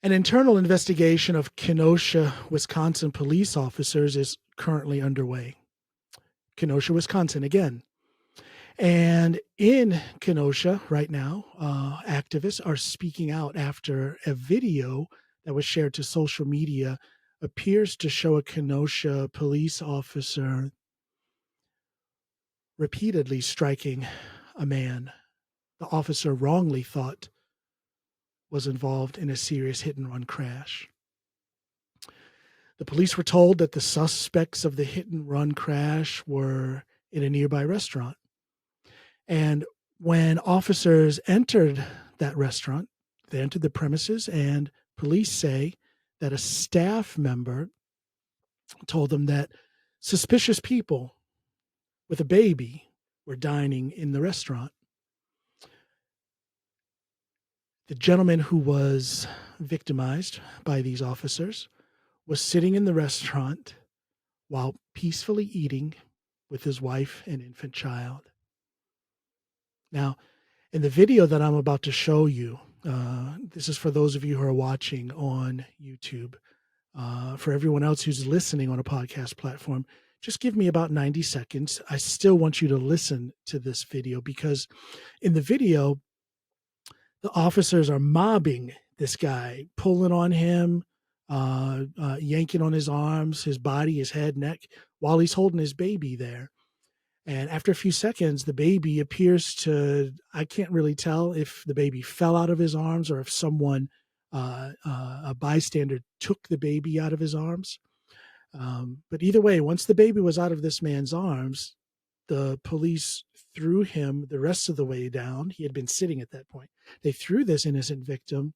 An internal investigation of Kenosha, Wisconsin police officers is currently underway. Kenosha, Wisconsin, again. And in Kenosha right now, activists are speaking out after a video that was shared to social media appears to show a Kenosha police officer repeatedly striking a man the officer wrongly thought was involved in a serious hit-and-run crash. The police were told that the suspects of the hit-and-run crash were in a nearby restaurant. And when officers entered that restaurant, they entered the premises, and police say that a staff member told them that suspicious people with a baby were dining in the restaurant. The gentleman who was victimized by these officers was sitting in the restaurant while peacefully eating with his wife and infant child. Now, in the video that I'm about to show you, this is for those of you who are watching on YouTube. For everyone else who's listening on a podcast platform, just give me about 90 seconds. I still want you to listen to this video because in the video, the officers are mobbing this guy, pulling on him, yanking on his arms, his body, his head, neck, while he's holding his baby there. And after a few seconds, the baby appears to, I can't really tell if the baby fell out of his arms or if someone, a bystander, took the baby out of his arms. But either way, once the baby was out of this man's arms, the police threw him the rest of the way down. He had been sitting at that point. They threw this innocent victim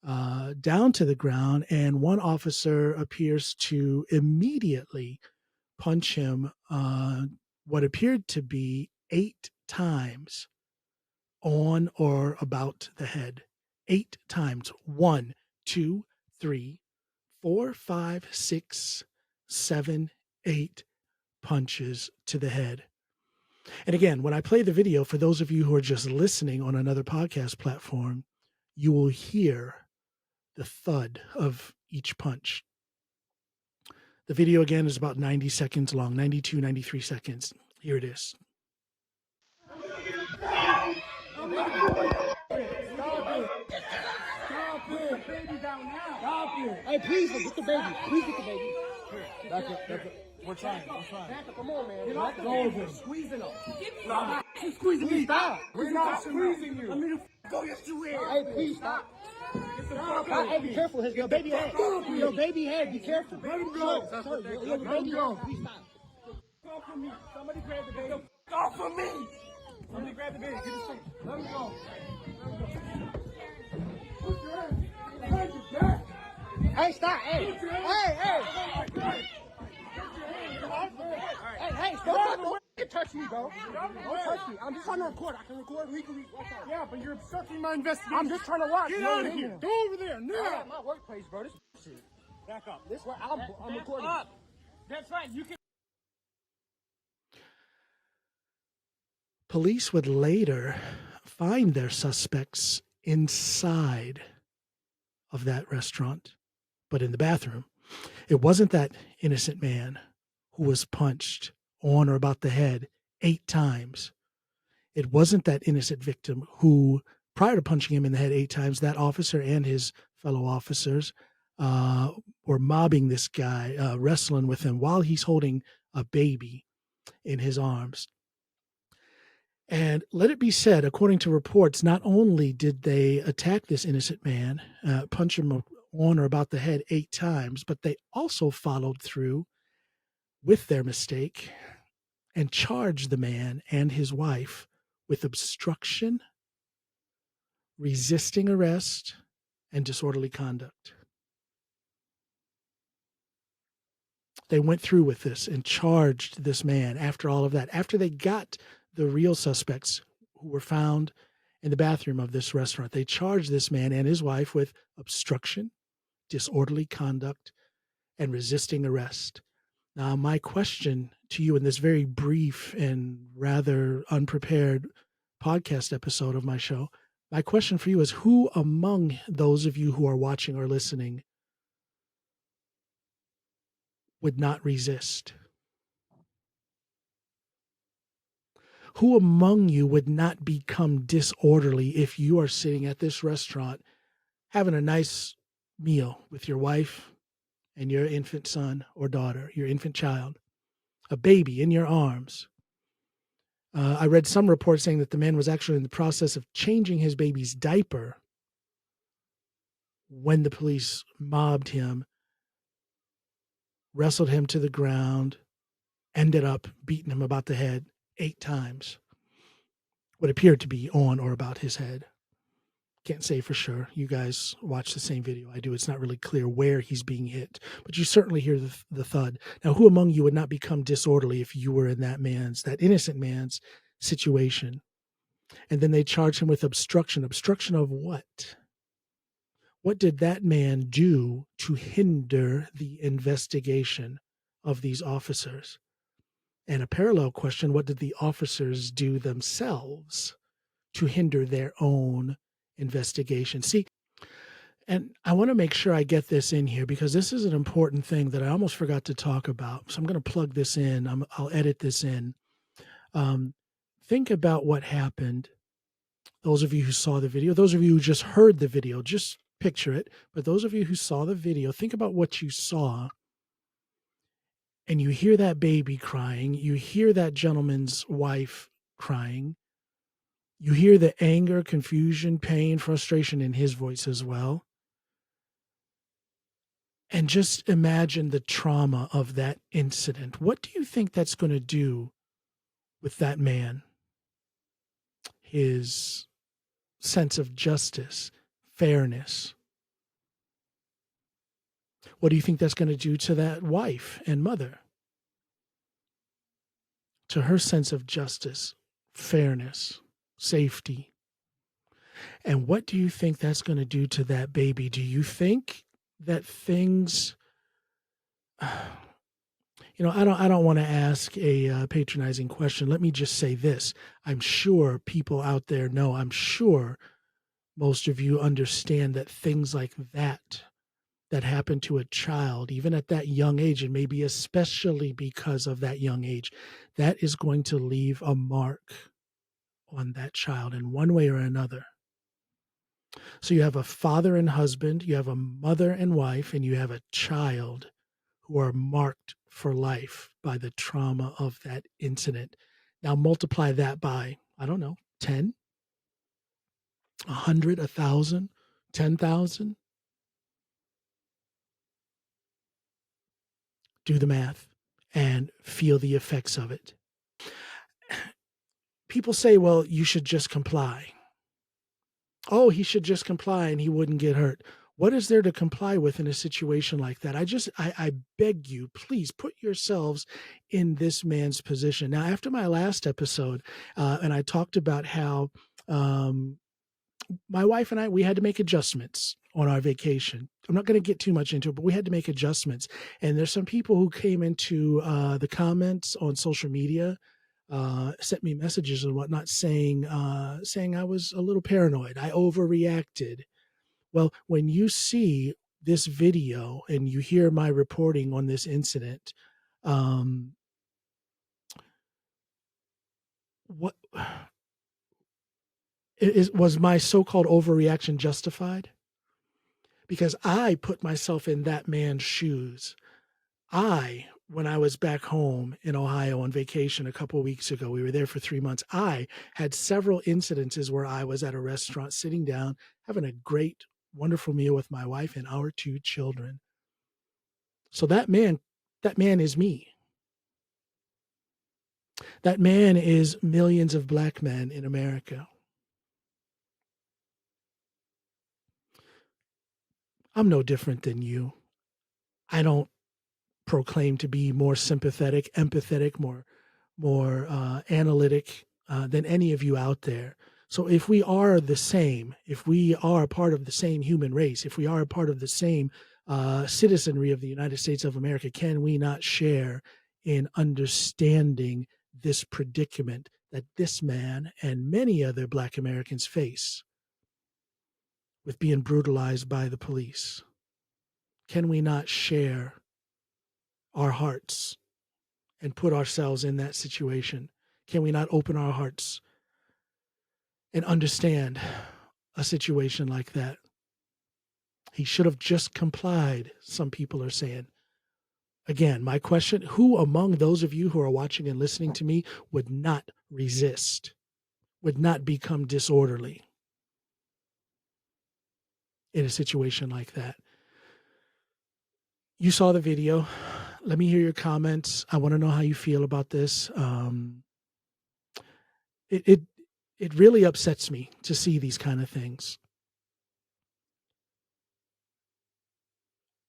down to the ground, and one officer appears to immediately punch him what appeared to be 8 times on or about the head. 8 times. 1, 2, 3, 4, 5, 6, 7, 8 punches to the head. And again, when I play the video, for those of you who are just listening on another podcast platform, you will hear the thud of each punch. The video, again, is about 90 seconds long, 92, 93 seconds. Here it is. Stop it. Baby down now. Stop it. Hey, please, get the baby. Please get the baby. Back up. We're trying. Back up. Come on, man. You're not over. Squeezing him. Stop. You're squeezing me. Stop. We're not squeezing you. I mean, go, yes, you will. Hey, please, stop. Hey, be careful. Your baby head. Your baby head. Be careful. Let him go. Your baby head. Please stop. Go for me. Somebody grab the baby. Go for me. Somebody grab the baby. Get his feet. Let him go. Hey, stop. Hey, stop. Don't touch me, bro. Don't touch me. I'm just trying to record. I can record legally. Yeah, but you're obstructing my investigation. I'm just trying to watch. Get out of here. Go over there. Now. My workplace, bro. This shit. Back up. This way. I'm recording. Up. That's right. You can. Police would later find their suspects inside of that restaurant, but in the bathroom. It wasn't that innocent man who was punched on or about the head 8 times. It wasn't that innocent victim who, prior to punching him in the head 8 times, that officer and his fellow officers were mobbing this guy, wrestling with him while he's holding a baby in his arms. And let it be said, according to reports, not only did they attack this innocent man, punch him on or about the head 8 times, but they also followed through with their mistake and charged the man and his wife with obstruction, resisting arrest, and disorderly conduct. They went through with this and charged this man after all of that, after they got the real suspects who were found in the bathroom of this restaurant. They charged this man and his wife with obstruction, disorderly conduct, and resisting arrest. Now, my question to you in this very brief and rather unprepared podcast episode of my show, My question for you is, who among those of you who are watching or listening would not resist? Who among you would not become disorderly if you are sitting at this restaurant having a nice meal with your wife and your infant son or daughter, your infant child, a baby in your arms? I read some reports saying that the man was actually in the process of changing his baby's diaper when the police mobbed him, wrestled him to the ground, ended up beating him about the head 8 times. What appeared to be on or about his head. Can't say for sure. You guys watch the same video I do. It's not really clear where he's being hit, but you certainly hear the thud. Now, who among you would not become disorderly if you were in that innocent man's situation? And then they charge him with obstruction. Obstruction of what? What did that man do to hinder the investigation of these officers? And a parallel question, what did the officers do themselves to hinder their own investigation? See, and I want to make sure I get this in here because this is an important thing that I almost forgot to talk about. So I'm going to plug this in. I'll edit this in. Think about what happened. Those of you who saw the video, those of you who just heard the video, just picture it. But those of you who saw the video, think about what you saw. And you hear that baby crying. You hear that gentleman's wife crying. You hear the anger, confusion, pain, frustration in his voice as well. And just imagine the trauma of that incident. What do you think that's going to do with that man? His sense of justice, fairness. What do you think that's going to do to that wife and mother? To her sense of justice, fairness, safety. And what do you think that's going to do to that baby? Do you think that things, I don't want to ask a patronizing question. Let me just say this. I'm sure people out there know, I'm sure most of you understand that things like that happen to a child, even at that young age, and maybe especially because of that young age, that is going to leave a mark on that child in one way or another. So you have a father and husband, you have a mother and wife, and you have a child who are marked for life by the trauma of that incident. Now multiply that by, I don't know, 10, 100, 1,000, 10,000. Do the math and feel the effects of it. People say, well, you should just comply. Oh, he should just comply and he wouldn't get hurt. What is there to comply with in a situation like that? I beg you, please put yourselves in this man's position. Now, after my last episode, and I talked about how my wife and I, we had to make adjustments on our vacation. I'm not going to get too much into it, but we had to make adjustments. And there's some people who came into the comments on social media, sent me messages and whatnot saying I was a little paranoid. I overreacted. Well, when you see this video and you hear my reporting on this incident, what was my so-called overreaction justified? Because I put myself in that man's shoes. When I was back home in Ohio on vacation a couple of weeks ago, we were there for 3 months. I had several incidences where I was at a restaurant sitting down, having a great, wonderful meal with my wife and our 2 children. So that man is me. That man is millions of black men in America. I'm no different than you. I don't proclaim to be more sympathetic, empathetic, more analytic than any of you out there. So if we are the same, if we are a part of the same human race, if we are a part of the same citizenry of the United States of America, can we not share in understanding this predicament that this man and many other Black Americans face? with being brutalized by the police? Can we not share our hearts and put ourselves in that situation? Can we not open our hearts and understand a situation like that? He should have just complied, some people are saying. Again, my question, who among those of you who are watching and listening to me would not resist, would not become disorderly in a situation like that? You saw the video. Let me hear your comments. I want to know how you feel about this. It really upsets me to see these kind of things.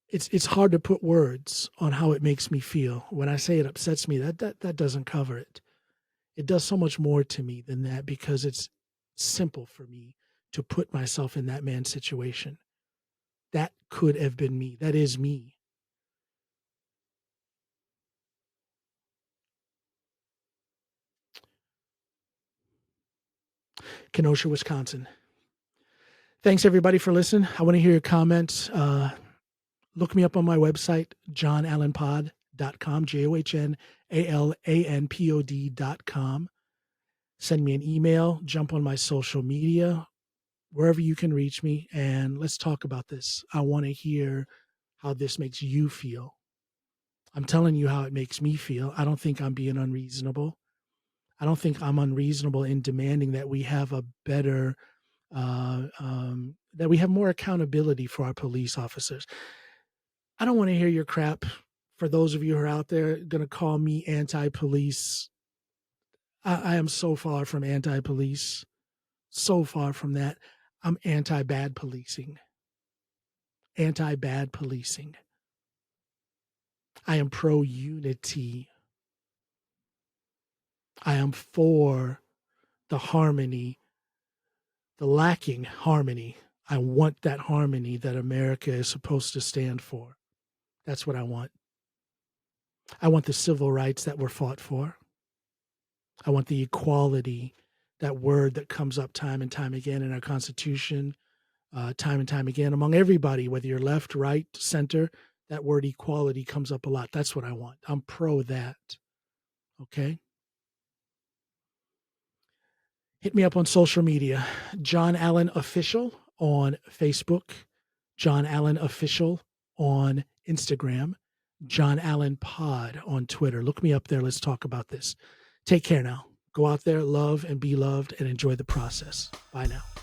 It's hard to put words on how it makes me feel. When I say it upsets me, that doesn't cover it. It does so much more to me than that, because it's simple for me to put myself in that man's situation. That could have been me. That is me. Kenosha, Wisconsin. Thanks everybody for listening. I want to hear your comments. Look me up on my website, johnallenpod.com, JOHNALANPOD.com. Send me an email, jump on my social media, wherever you can reach me, and let's talk about this. I want to hear how this makes you feel. I'm telling you how it makes me feel. I don't think I'm being unreasonable. I don't think I'm unreasonable in demanding that we have a better, that we have more accountability for our police officers. I don't want to hear your crap. For those of you who are out there going to call me anti-police, I am so far from anti-police, so far from that. I'm anti-bad policing. Anti-bad policing. I am pro-unity. I am for the harmony, the lacking harmony. I want that harmony that America is supposed to stand for. That's what I want. I want the civil rights that were fought for. I want the equality, that word that comes up time and time again in our Constitution, time and time again among everybody, whether you're left, right, center. That word equality comes up a lot. That's what I want. I'm pro that. Okay? Hit me up on social media. John Allen Official on Facebook. John Allen Official on Instagram. John Allen Pod on Twitter. Look me up there. Let's talk about this. Take care now. Go out there, love and be loved, and enjoy the process. Bye now.